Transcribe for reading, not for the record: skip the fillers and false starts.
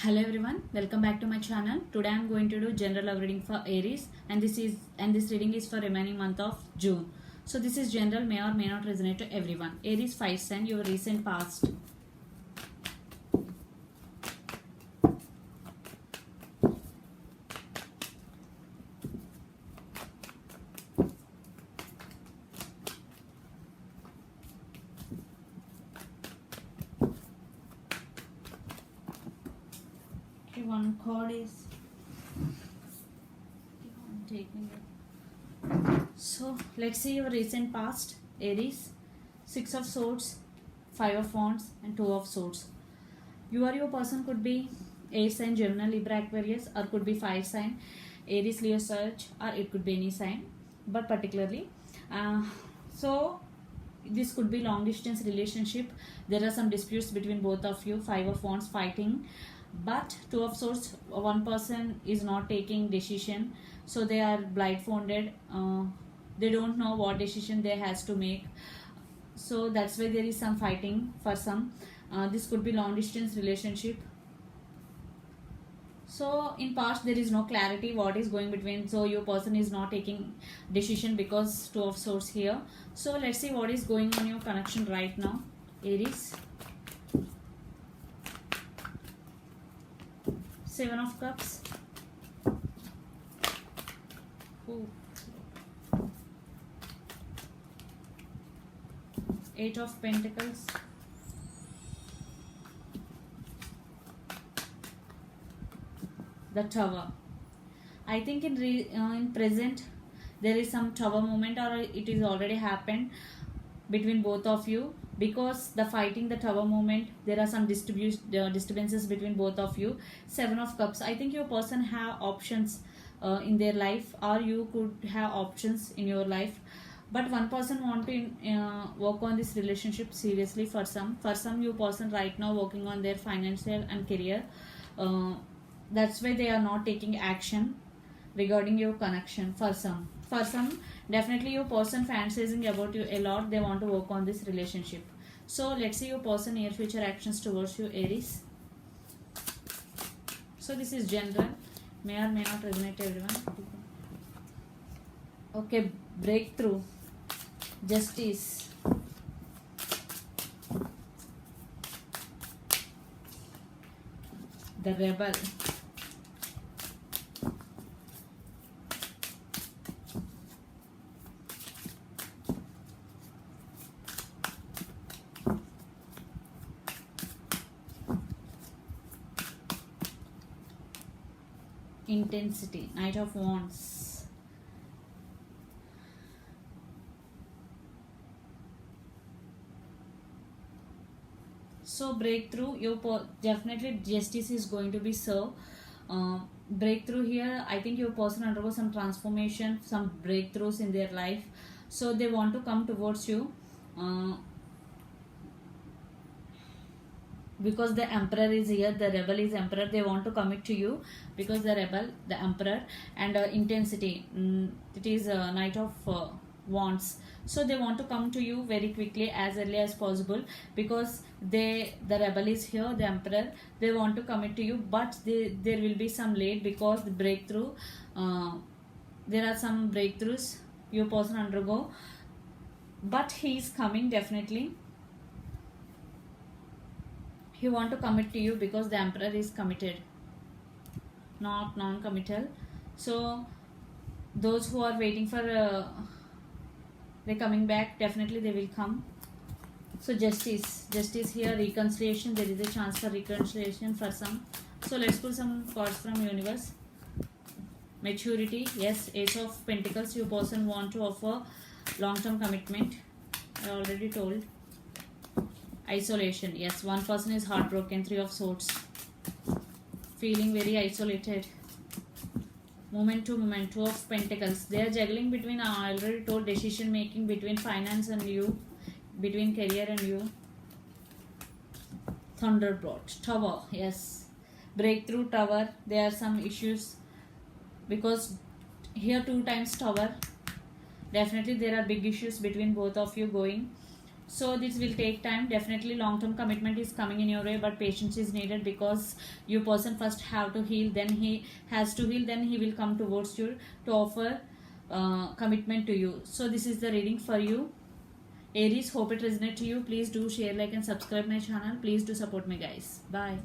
Hello everyone, welcome back to my channel. Today I am going to do general love reading for Aries, and this reading is for remaining month of June. So this is general, may or may not resonate to everyone. Aries 5 sign, your recent past. Okay, one card is I'm taking it. So let's see your recent past. Aries, 6 of swords, 5 of wands and 2 of swords. You or your person could be air sign, Gemini, Libra, Aquarius, or could be fire sign, Aries, Leo, Sag, or it could be any sign, but particularly so this could be long distance relationship. There are some disputes between both of you. 5 of wands, fighting, but 2 of swords, one person is not taking decision, so they are blindfolded. They don't know what decision they has to make, so that's why there is some fighting for some. This could be long distance relationship. So in past there is no clarity what is going between, so your person is not taking decision because 2 of swords here. So let's see what is going on your connection right now, Aries. 7 of cups. Ooh. 8 of pentacles. The tower. I think in present there is some tower moment, or it is already happened between both of you, because the fighting, the tower moment, there are some disturbances between both of you. 7 of cups. I think your person have options in their life, or you could have options in your life, but one person want to work on this relationship seriously. For some your person right now working on their financial and career. That's why they are not taking action regarding your connection. For some definitely your person fantasizing about you a lot. They want to work on this relationship. So let's see your person near future actions towards you, Aries. So this is general, may or may not resonate everyone. Okay, breakthrough, justice, the rebel, intensity, Knight of Wands, so breakthrough, definitely justice is going to be served. Breakthrough here, I think your person undergo some transformation, some breakthroughs in their life, so they want to come towards you. Because the emperor is here, the rebel is emperor, they want to commit to you because the rebel, the emperor, and intensity, it is Knight of wands. So they want to come to you very quickly, as early as possible, because the rebel is here, the emperor, they want to commit to you, but there will be some late, because the breakthrough, there are some breakthroughs your person undergo, but he is coming definitely. He want to commit to you because the emperor is committed, not non-committal. So those who are waiting for they coming back, definitely they will come. So justice here, reconciliation, there is a chance for reconciliation for some. So let's pull some cards from universe. Maturity, yes. Ace of pentacles, your person want to offer long-term commitment, I already told. Isolation, yes, one person is heartbroken. 3 of swords, feeling very isolated. Moment to moment, 2 of pentacles, they are juggling between, I already told, decision making between finance and you, between career and you. Thunderbolt, tower, yes, breakthrough, tower, there are some issues, because here 2 times tower, definitely there are big issues between both of you going. So this will take time. Definitely long term commitment is coming in your way, but patience is needed, because your person first have to heal, then he has to heal, then he will come towards you to offer commitment to you. So this is the reading for you, Aries. Hope it resonates to you. Please do share, like and subscribe my channel. Please do support me, guys. Bye.